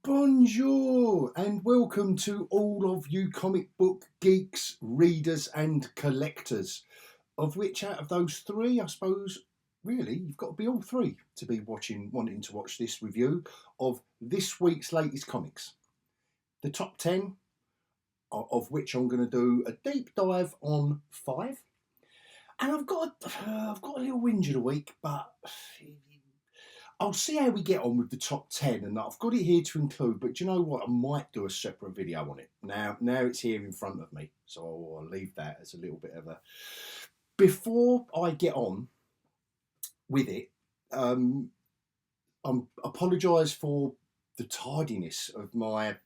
Bonjour and welcome to all of you comic book geeks, readers and collectors, of which out of those three, I suppose, really, you've got to be all three to be wanting to watch this review of this week's latest comics. The top 10, of which I'm going to do a deep dive on 5. And I've got a little whinge of the week, but I'll see how we get on with the top 10, and I've got it here to include, but do you know what? I might do a separate video on it. Now it's here in front of me, so I'll leave that as a little bit of a... Before I get on with it, I apologise for the tardiness of my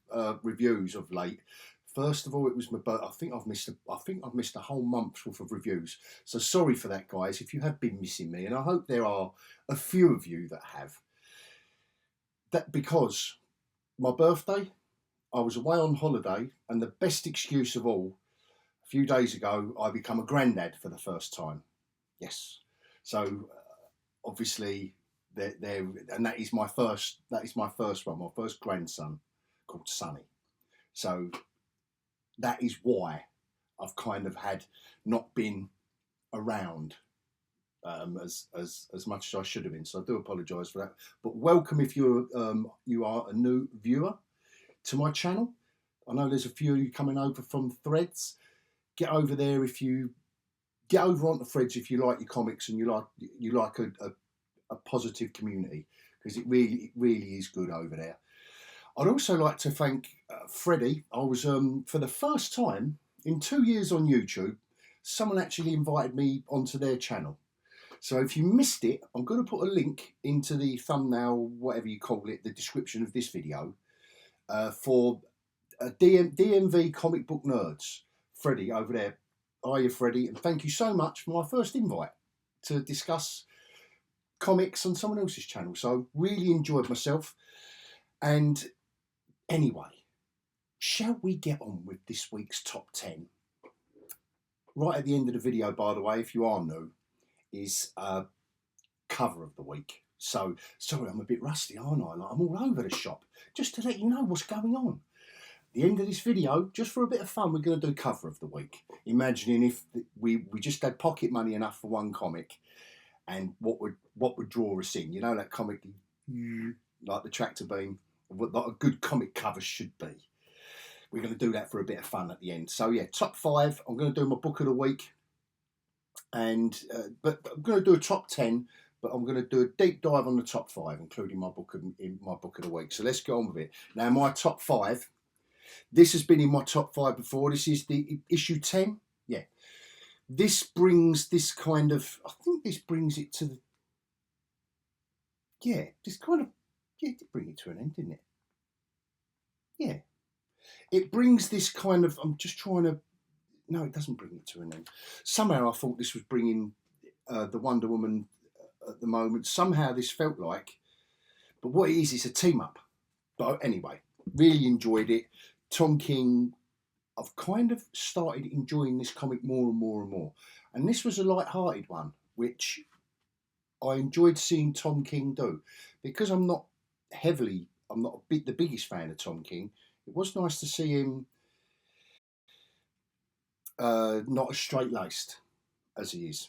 reviews of late. First of all, it was my birthday. I think I've missed a whole month's worth of reviews. So sorry for that, guys, if you have been missing me, and I hope there are a few of you that have. That because my birthday, I was away on holiday, and the best excuse of all, a few days ago, I become a granddad for the first time. Yes. So obviously there, and that is my first one, my first grandson, called Sonny. So that is why I've kind of had not been around as much as I should have been. So I do apologise for that. But welcome if you are a new viewer to my channel. I know there's a few of you coming over from Threads. Get over there if you get over onto Threads if you like your comics and you like a positive community, because it really is good over there. I'd also like to thank Freddy. I was, for the first time in 2 years on YouTube, someone actually invited me onto their channel. So if you missed it, I'm going to put a link into the thumbnail, whatever you call it, the description of this video, for DMV Comic Book Nerds. Freddy over there. Hiya, Freddy, and thank you so much for my first invite to discuss comics on someone else's channel. So really enjoyed myself. And anyway, shall we get on with this week's top 10? Right at the end of the video, by the way, if you are new, is cover of the week. So, sorry, I'm a bit rusty, aren't I? Like, I'm all over the shop, just to let you know what's going on. At the end of this video, just for a bit of fun, we're going to do cover of the week. Imagining if we just had pocket money enough for one comic, and what would draw us in. You know, that comic, like the tractor beam, what a good comic cover should be. We're going to do that for a bit of fun at the end. So yeah, top 5. I'm going to do my book of the week, and but I'm going to do a top 10. But I'm going to do a deep dive on the top 5, including my book of the week. So let's get on with it. Now, my top 5. This has been in my top 5 before. This is the issue 10. Yeah, this brings this kind of. I think this brings it to the. Yeah, this kind of. Yeah, it did bring it to an end, didn't it? Yeah. It brings this kind of, I'm just trying to, no, it doesn't bring it to an end. Somehow I thought this was bringing the Wonder Woman at the moment. Somehow this felt like, but what it is, it's a team up. But anyway, really enjoyed it. Tom King, I've kind of started enjoying this comic more and more and more. And this was a light-hearted one, which I enjoyed seeing Tom King do. Because I'm not the biggest fan of Tom King, it was nice to see him not as straight-laced as he is.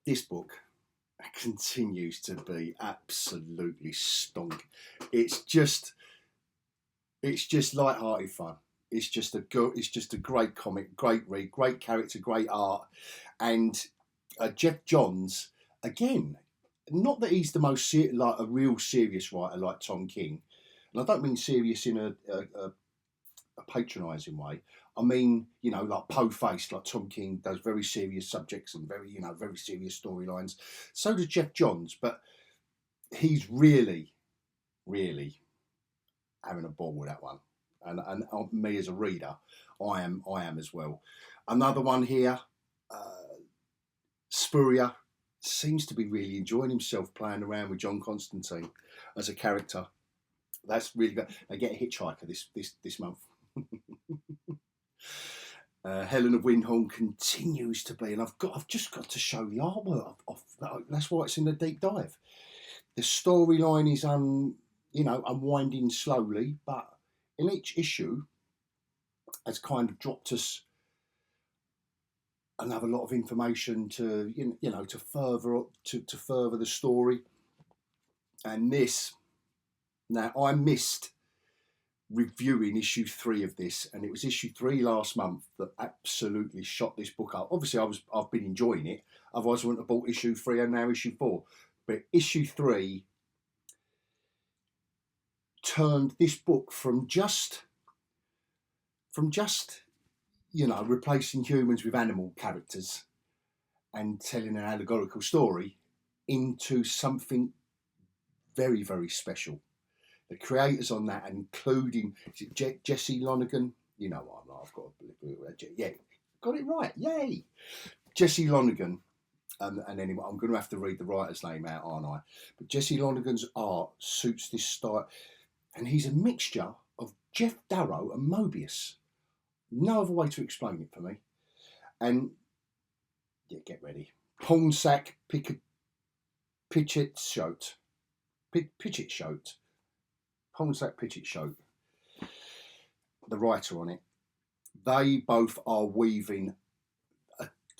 This book continues to be absolutely stonk. It's just light-hearted fun. It's just a great comic, great read, great character, great art, and Jeff Johns again. Not that he's the most like a real serious writer like Tom King, and I don't mean serious in a patronising way. I mean, you know, like po-faced, like Tom King does very serious subjects and very serious storylines. So does Jeff Johns, but he's really having a ball with that one. And me as a reader, I am as well. Another one here, Spurrier seems to be really enjoying himself playing around with John Constantine as a character. That's really good. I get a hitchhiker this month. Helen of Wyndhorn continues to be, and I've just got to show the artwork. That's why it's in the deep dive. The storyline is unwinding slowly, but in each issue has kind of dropped us another lot of information to to further the story. And this, now I missed reviewing issue 3 of this, and it was issue 3 last month that absolutely shot this book up. Obviously, I've been enjoying it. Otherwise, I wouldn't have bought issue 3 and now issue 4. But issue 3 turned this book from just replacing humans with animal characters and telling an allegorical story into something very, very special. The creators on that, including Jesse Lonergan, I've got it right, yay! Jesse Lonergan, and anyway, I'm going to have to read the writer's name out, aren't I? But Jesse Lonergan's art suits this style, and he's a mixture of Jeff Darrow and Mobius. No other way to explain it for me. And yeah, get ready. Hornchurch Pitchett Shoat. Hornchurch Pitchett Shoat. The writer on it. They both are weaving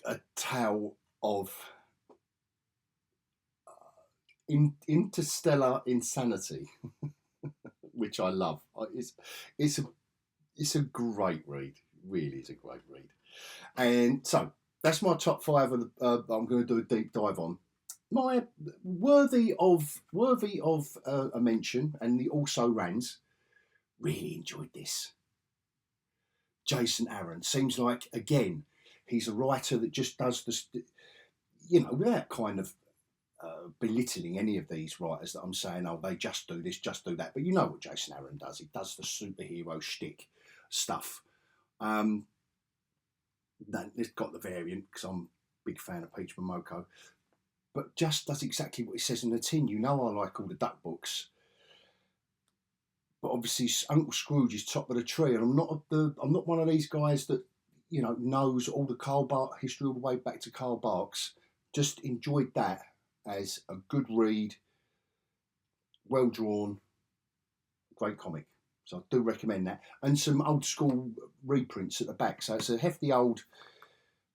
a tale of interstellar insanity, which I love. It's a great read. Really is a great read. And so that's my top 5 of I'm going to do a deep dive on. My worthy of a mention, and the also rans. Really enjoyed this. Jason Aaron seems like, again, he's a writer that just does this, without kind of belittling any of these writers that I'm saying, oh, they just do this, just do that. But you know what Jason Aaron does. He does the superhero shtick stuff. It's got the variant because I'm a big fan of Peach Momoko. But just does exactly what it says in the tin. I like all the Duck books. But obviously Uncle Scrooge is top of the tree, and I'm not one of these guys that knows all the Carl Barks history all the way back to Carl Barks. Just enjoyed that as a good read, well drawn, great comic. So I do recommend that, and some old school reprints at the back. So it's a hefty old.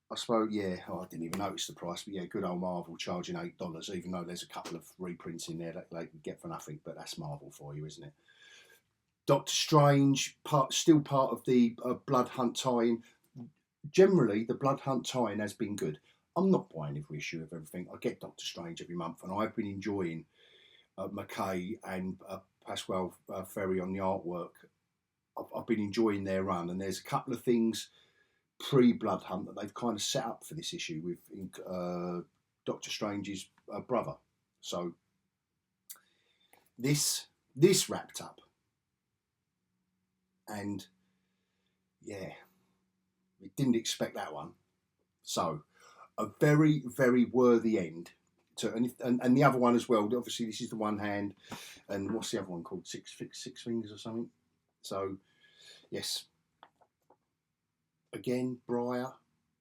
I suppose, I didn't even notice the price, but good old Marvel charging $8, even though there's a couple of reprints in there that they can get for nothing. But that's Marvel for you, isn't it? Doctor Strange, still part of the Blood Hunt tie-in. Generally, the Blood Hunt tie-in has been good. I'm not buying every issue of everything. I get Doctor Strange every month, and I've been enjoying McKay and Pasquale Ferry on the artwork. I've been enjoying their run, and there's a couple of things pre-Blood Hunt that they've kind of set up for this issue with Doctor Strange's brother. So this wrapped up, and we didn't expect that one. So a very, very worthy end to, and the other one as well. Obviously, this is the one hand, and what's the other one called? Six fingers or something. So yes. Again, Briar.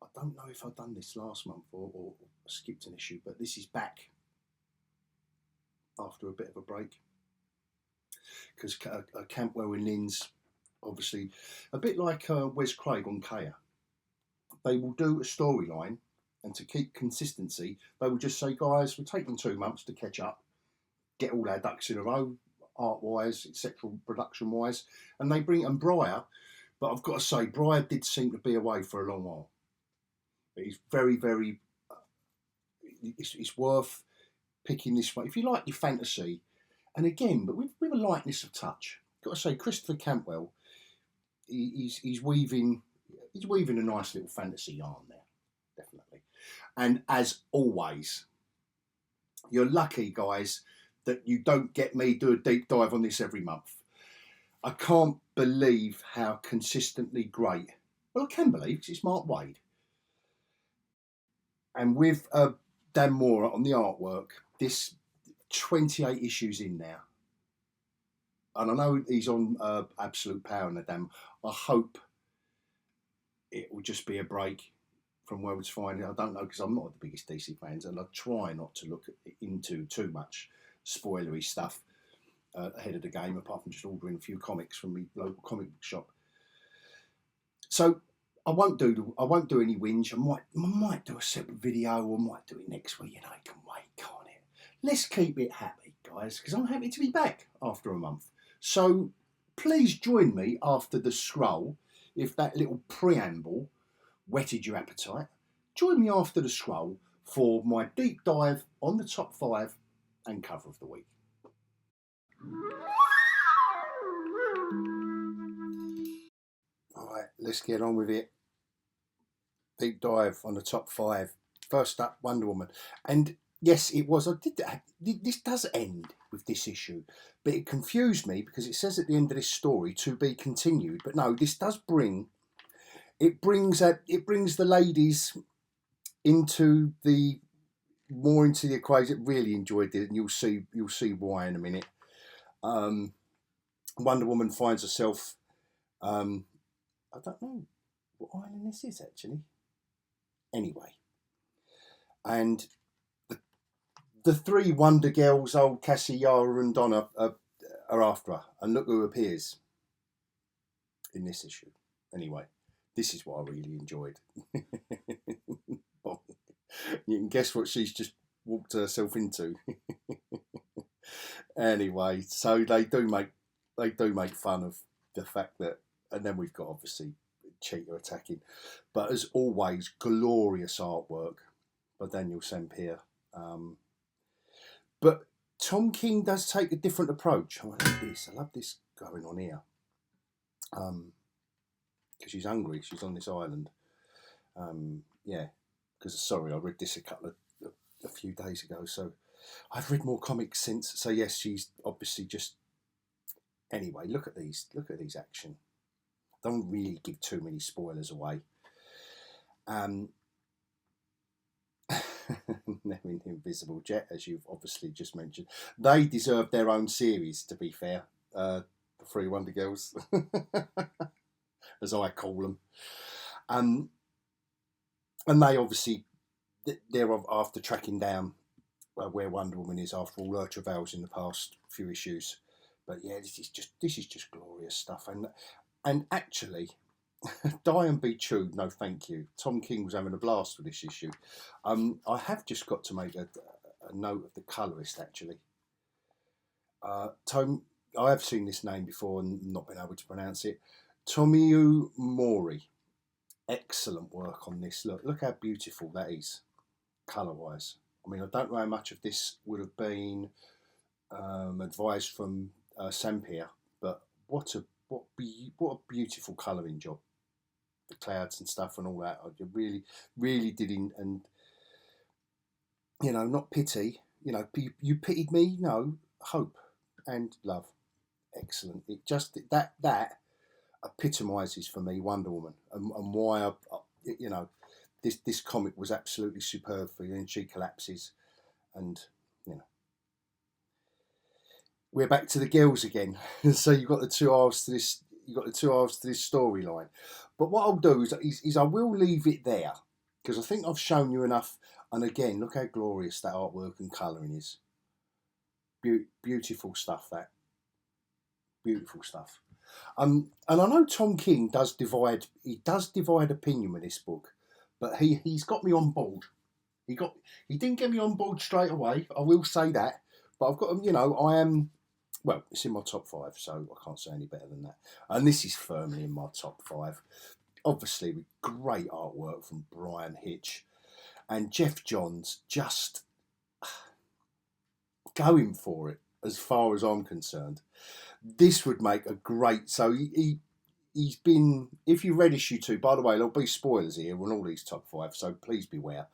I don't know if I've done this last month or skipped an issue, but this is back after a bit of a break because Campbell and Lynn's obviously a bit like Wes Craig on Kaya. They will do a storyline, and to keep consistency, they will just say, guys, we're taking 2 months to catch up, get all our ducks in a row, art-wise, etc., production-wise, and they bring and Briar. But I've got to say, Briar did seem to be away for a long while. But he's very, very. It's worth picking this one if you like your fantasy, and again, but with a lightness of touch. I've got to say, Christopher Cantwell, he's weaving a nice little fantasy yarn there, definitely. And as always, you're lucky, guys, that you don't get me do a deep dive on this every month. I can't believe how consistently great. Well, I can believe because it's Mark Waid. And with Dan Mora on the artwork, this 28 issues in now. And I know he's on Absolute Power in the Dan. I hope it will just be a break from World's Finest. I don't know because I'm not the biggest DC fans, and I try not to look into too much spoilery stuff. ahead of the game, apart from just ordering a few comics from the local comic book shop. So I won't do any whinge. I might do a separate video, or might do it next week. You know, it can wait, can't it? Let's keep it happy, guys, because I'm happy to be back after a month. So please join me after the scroll. If that little preamble whetted your appetite, join me after the scroll for my deep dive on the top 5 and cover of the week. All right, let's get on with it. Deep dive on the top 5. First up, Wonder Woman. And yes, it was. This does end with this issue, but it confused me because it says at the end of this story to be continued. But no, this does bring. It brings the ladies into the equation. Really enjoyed it, and you'll see why in a minute. Wonder Woman finds herself. I don't know what island this is actually. Anyway, and the 3 Wonder Girls, old Cassie, Yara, and Donna, are after her, and look who appears in this issue. Anyway, this is what I really enjoyed. You can guess what she's just walked herself into. Anyway, so they do make fun of the fact that, and then we've got obviously Cheetah attacking, but as always, glorious artwork by Daniel Sampere. But Tom King does take a different approach. I love this going on here. Because she's hungry. She's on this island. Yeah. Because sorry, I read this a few days ago. So I've read more comics since. So yes, she's obviously just. Anyway, look at these action. Don't really give too many spoilers away. Invisible Jet, as you've obviously just mentioned, they deserve their own series. To be fair, the 3 Wonder Girls, as I call them, and they obviously they're after tracking down where Wonder Woman is after all her travails in the past few issues. But yeah, this is just glorious stuff, and actually. Die and be chewed, no thank you. Tom King was having a blast with this issue. I have just got to make a note of the colourist actually. I have seen this name before and not been able to pronounce it. Tomeu Mori. Excellent work on this. Look how beautiful that is, colour-wise. I mean, I don't know how much of this would have been advised from Sampere, but what a beautiful colouring job. The clouds and stuff and all that. I really, really did, and you know, not pity. You know, you pitied me. No, hope and love. Excellent. It just that epitomises for me Wonder Woman and why you know, this comic was absolutely superb for you. And she collapses, and you know, we're back to the girls again. So you've got the 2 halves to this. You've got the 2 halves to this storyline. But what I'll do is I will leave it there because I think I've shown you enough. And again, look how glorious that artwork and colouring is. Beautiful stuff. That beautiful stuff. And I know Tom King does divide. He does divide opinion with this book, but he's got me on board. He didn't get me on board straight away. I will say that. But I've got, you know, I am. Well, it's in my top 5, so I can't say any better than that. And this is firmly in my top 5. Obviously, with great artwork from Brian Hitch. And Jeff Johns just going for it, as far as I'm concerned. This would make a great... So he's been... If you read issue 2, by the way, there'll be spoilers here on all these top 5, so please beware.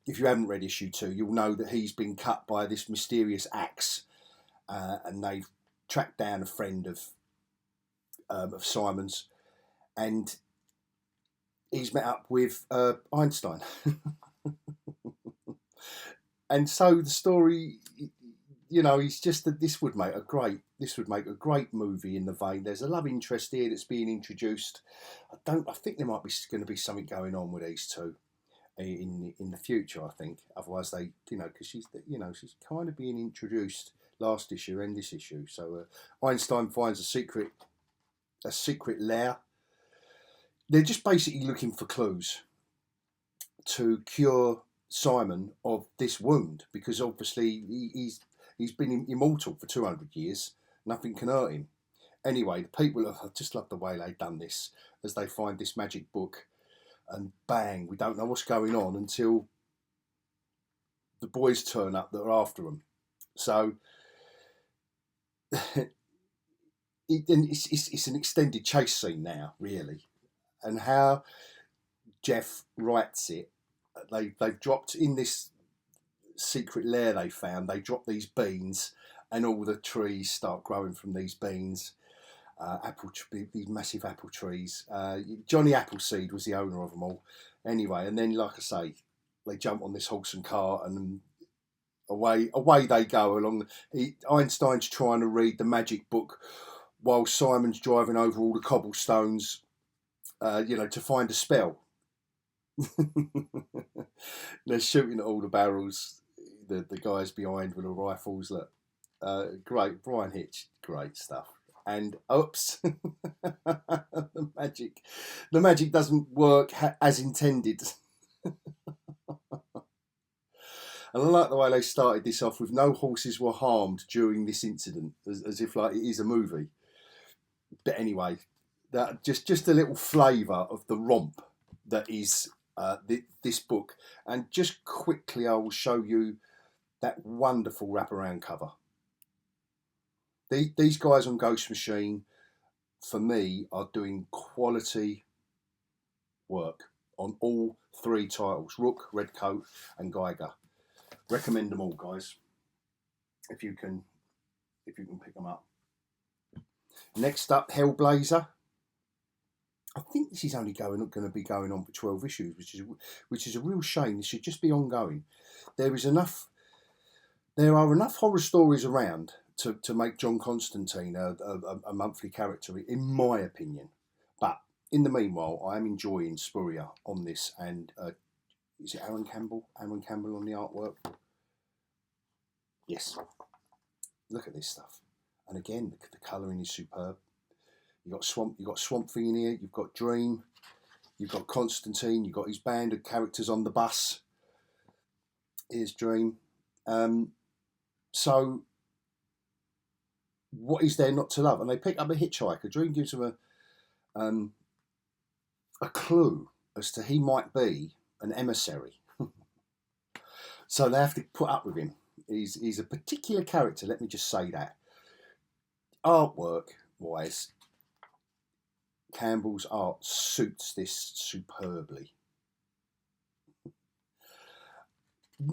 If you haven't read issue 2, you'll know that he's been cut by this mysterious axe. And they've tracked down a friend of Simon's, and he's met up with Einstein. And so the story, you know, he's just that this would make a great movie in the vein. There's a love interest here that's being introduced. I think there might be going to be something going on with these two in the future. I think otherwise they, you know, because she's kind of being introduced. last issue and this issue. So Einstein finds a secret lair. They're just basically looking for clues to cure Simon of this wound, because obviously he's been immortal for 200 years. Nothing can hurt him. Anyway, the people, I just love the way they've done this, as they find this magic book, and bang, we don't know what's going on until the boys turn up that are after them. So it's an extended chase scene now, really, and how Jeff writes it. They've dropped in this secret lair they found. They drop these beans, and all the trees start growing from these beans. These massive apple trees. Johnny Appleseed was the owner of them all. Anyway, and then, like I say, they jump on this horse and cart, and away they go along. Einstein's trying to read the magic book while Simon's driving over all the cobblestones, to find a spell. They're shooting at all the barrels. The guys behind with the rifles. Look, great. Brian Hitch, great stuff. And oops, the magic doesn't work as intended. And I like the way they started this off with no horses were harmed during this incident, as if like it is a movie. But anyway, that just a little flavour of the romp that is this book. And just quickly, I will show you that wonderful wraparound cover. These guys on Ghost Machine, for me, are doing quality work on all three titles: Rook, Redcoat, and Geiger. Recommend them all, guys, if you can pick them up. Next up, Hellblazer. I think this is only going to be going on for 12 issues, which is a real shame. This should just be ongoing. There are enough horror stories around to make John Constantine a monthly character, in my opinion. But in the meanwhile, I am enjoying Spurrier on this, and is it Aaron Campbell? Aaron Campbell on the artwork. Yes. Look at this stuff, and again, the colouring is superb. You've got Swamp Thing in here. You've got Dream. You've got Constantine. You've got his band of characters on the bus. Here's Dream. So, what is there not to love? And they pick up a hitchhiker. Dream gives them a clue as to he might be an emissary. So they have to put up with him. He's a particular character. Let me just say that. Artwork wise, Campbell's art suits this superbly.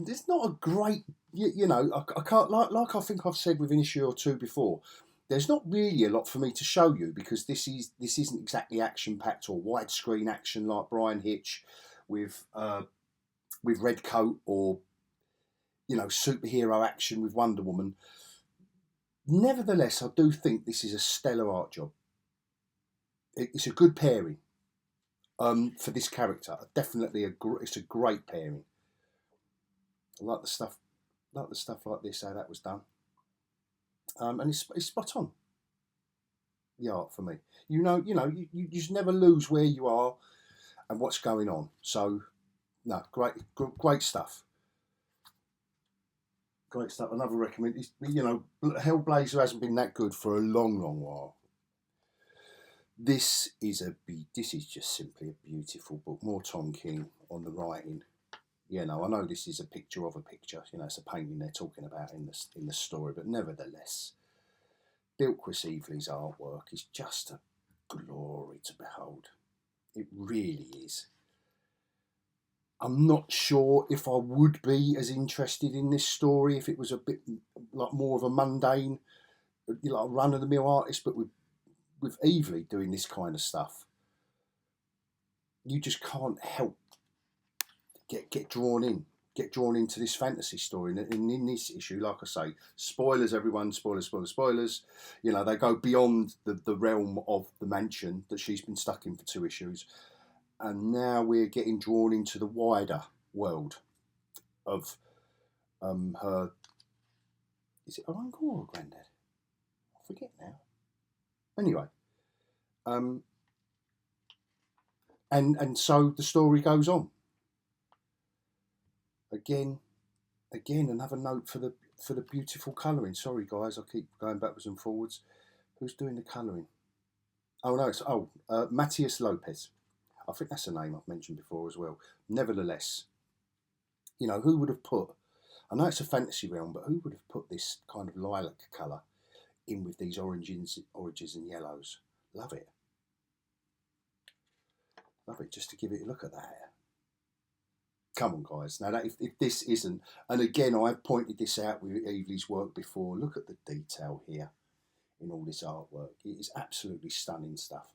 It's not a great, I can't, like I think I've said with an issue or two before, there's not really a lot for me to show you, because this isn't exactly action packed or widescreen action like Brian Hitch with Redcoat, or superhero action with Wonder Woman. Nevertheless, I do think this is a stellar art job. It's a good pairing for this character. Definitely it's a great pairing. I like the stuff like this, how that was done, and it's spot on. The art for me, you just never lose where you are and what's going on. So, no, great stuff. Great stuff. Another recommend is, Hellblazer hasn't been that good for a long, long while. This is just simply a beautiful book. More Tom King on the writing. I know this is a picture of a picture. It's a painting they're talking about in the story, but nevertheless, Bilquis Evely's artwork is just a glory to behold. It really is. I'm not sure if I would be as interested in this story if it was a bit like more of a mundane, like run-of-the-mill artist, but with Evely doing this kind of stuff, you just can't help get drawn into this fantasy story. And in this issue, like I say, spoilers, everyone, spoilers. They go beyond the realm of the mansion that she's been stuck in for 2 issues. And now we're getting drawn into the wider world of her Is it her uncle or her granddad? I forget now. Anyway, and so the story goes on. Again, another note for the beautiful colouring. Sorry guys, I keep going backwards and forwards. Who's doing the colouring? Oh no, it's Matthias Lopez. I think that's a name I've mentioned before as well. Nevertheless, you know, who would have put, I know it's a fantasy realm, but who would have put this kind of lilac colour in with these oranges and yellows? Love it. Love it, just to give it a look at that. Come on guys, now that if this isn't, and again I've pointed this out with Evely's work before, look at the detail here in all this artwork. It is absolutely stunning stuff.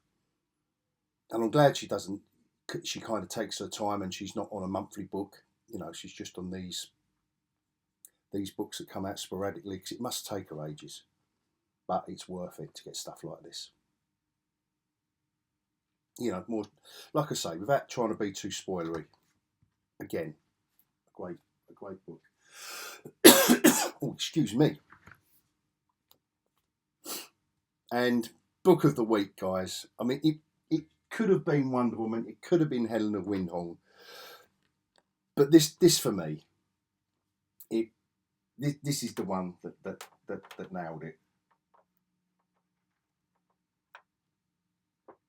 And I'm glad she kind of takes her time and she's not on a monthly book. You know, she's just on these books that come out sporadically, because it must take her ages. But it's worth it to get stuff like this. You know, more, like I say, without trying to be too spoilery. Again, a great book. Oh, excuse me. And book of the week, guys. I mean, it could have been Wonder Woman. It could have been Helen of Wyndhorn. But this for me, this is the one that nailed it.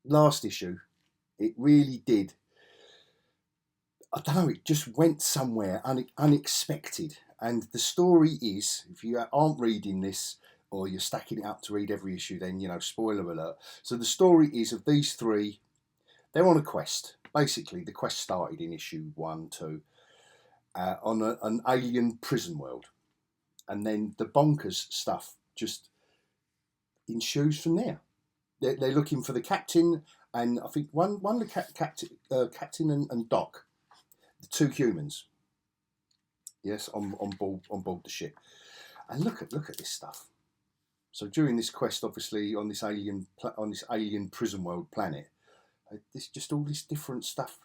Last issue, it really did. I don't know, it just went somewhere unexpected. And the story is, if you aren't reading this or you're stacking it up to read every issue, then, you know, spoiler alert. So the story is of these three, they're on a quest. Basically, the quest started in issue 1, 2, on an alien prison world. And then the bonkers stuff just ensues from there. They're looking for the captain, and I think one the captain and Doc, the two humans. Yes, on board the ship. And look at this stuff. So during this quest, obviously on this alien prison world planet, there's just all this different stuff.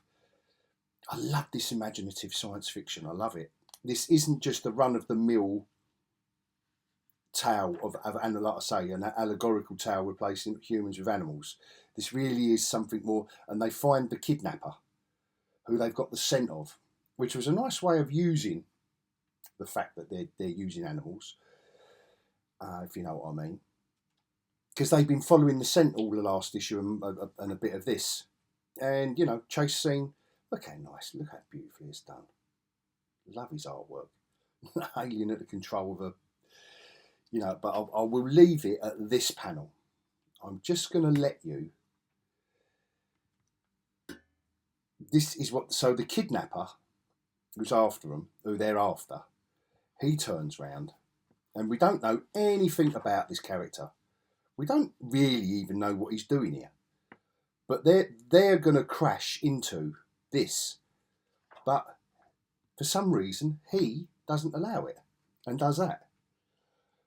I love this imaginative science fiction. I love it. This isn't just a run of the mill tale of and like I say, an allegorical tale replacing humans with animals. This really is something more. And they find the kidnapper, who they've got the scent of, which was a nice way of using the fact that they're using animals, if you know what I mean. Because they've been following the scent all the last issue and a bit of this. And, you know, chase scene, look how nice, look how beautifully it's done. Love his artwork. Alien at the control of a, you know, but I will leave it at this panel. I'm just going to let you, this is what, so the kidnapper who's after them, who they're after, he turns round, and we don't know anything about this character. We don't really even know what he's doing here. But they're going to crash into this. But for some reason, he doesn't allow it and does that.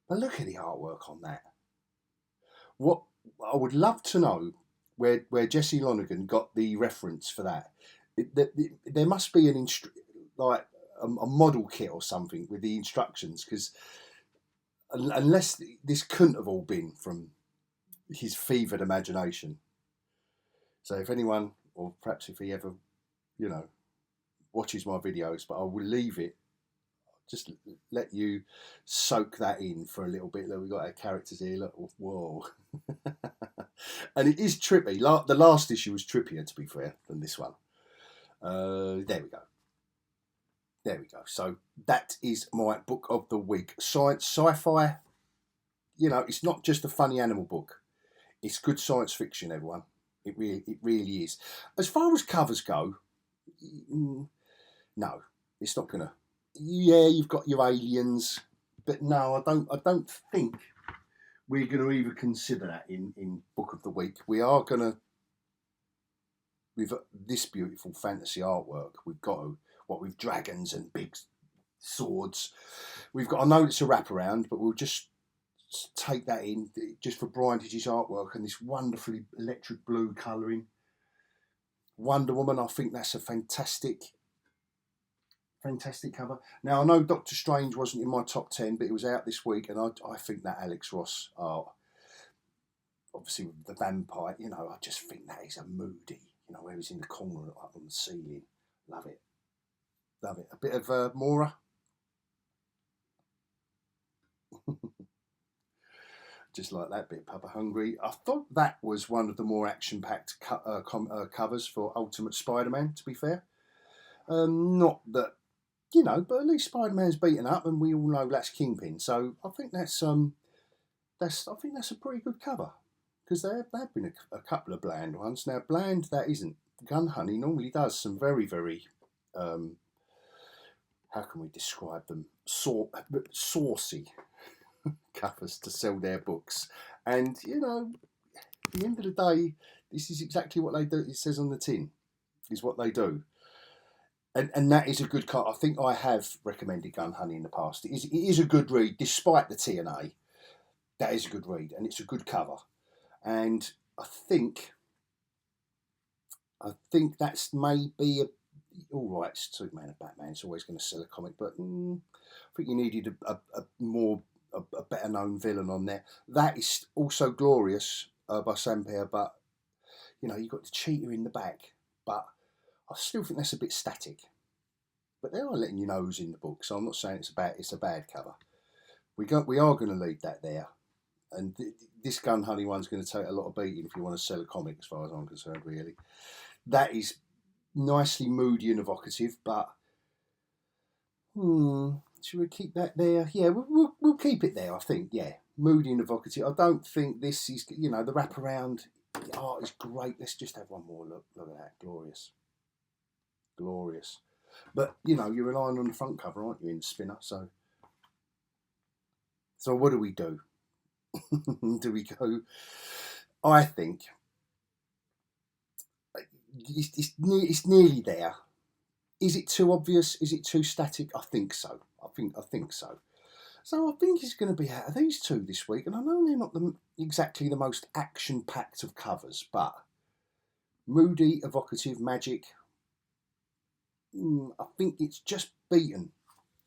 But look at the artwork on that. What I would love to know where Jesse Lonergan got the reference for that. There must be a model kit or something with the instructions, because unless this couldn't have all been from his fevered imagination. So if anyone, or perhaps if he ever, you know, watches my videos, but I will leave it, just let you soak that in for a little bit. Look, we've got our characters here, look, whoa. And it is trippy. The last issue was trippier, to be fair, than this one. There we go. There we go. So that is my book of the week. Science, sci-fi, you know, it's not just a funny animal book. It's good science fiction, everyone. It really is. As far as covers go, no, it's not gonna. Yeah, you've got your aliens, but no, I don't think we're going to even consider that in book of the week. We are going to, with this beautiful fantasy artwork, we've got with dragons and big swords. We've got, I know it's a wraparound, but we'll just take that in just for Brian Hitch's artwork and this wonderfully electric blue colouring. Wonder Woman, I think that's a fantastic Fantastic cover. Now, I know Doctor Strange wasn't in my top 10, but it was out this week, and I think that Alex Ross art, obviously with the vampire, you know, I just think that is a moody, you know, where he's in the corner up on the ceiling. Love it. Love it. A bit of Mora. Just like that bit, Papa Hungry. I thought that was one of the more action-packed covers for Ultimate Spider-Man, to be fair. Not that, you know, but at least Spider-Man's beaten up, and we all know that's Kingpin. So I think that's a pretty good cover, because there have been a couple of bland ones. Now, bland that isn't. Gun Honey normally does some very, very how can we describe them? Saucy covers to sell their books. And, you know, at the end of the day, this is exactly what they do. It says on the tin, is what they do. And that is a good cover. I think I have recommended Gun Honey in the past. It is a good read, despite the TNA. That is a good read, and it's a good cover. And I think that's maybe all right. It's Superman and Batman. It's always going to sell a comic, but I think you needed a better known villain on there. That is also Glorious by Sampere, but you know, you've got the cheetah in the back, but I still think that's a bit static. But they are letting you know who's in the book, so I'm not saying it's a bad cover. We are going to leave that there, and this Gun Honey one's going to take a lot of beating if you want to sell a comic, as far as I'm concerned. Really, that is nicely moody and evocative, but should we keep that there? Yeah, we'll keep it there, I think. Yeah, moody and evocative. I don't think this is, you know, the wraparound. The art is great. Let's just have one more look. Look at that. Glorious. Glorious. But, you know, you're relying on the front cover, aren't you, in Spinner? So what do we do? Do we go? I think it's nearly there. Is it too obvious? Is it too static? I think so. I think so. So I think it's going to be out of these two this week. And I know they're not exactly the most action-packed of covers, but moody, evocative, magic. I think it's just beaten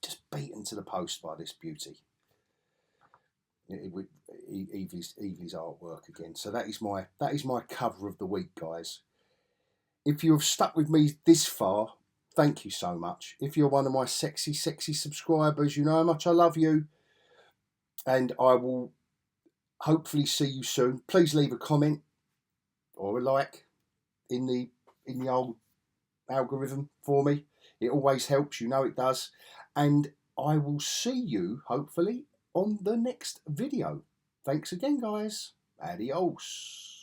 to the post by this beauty. Evie's artwork again. So that is my cover of the week, guys. If you have stuck with me this far, thank you so much. If you're one of my sexy subscribers, you know how much I love you. And I will hopefully see you soon. Please leave a comment or a like in the old algorithm for me. It always helps, you know it does. And I will see you, hopefully, on the next video. Thanks again, guys. Adios.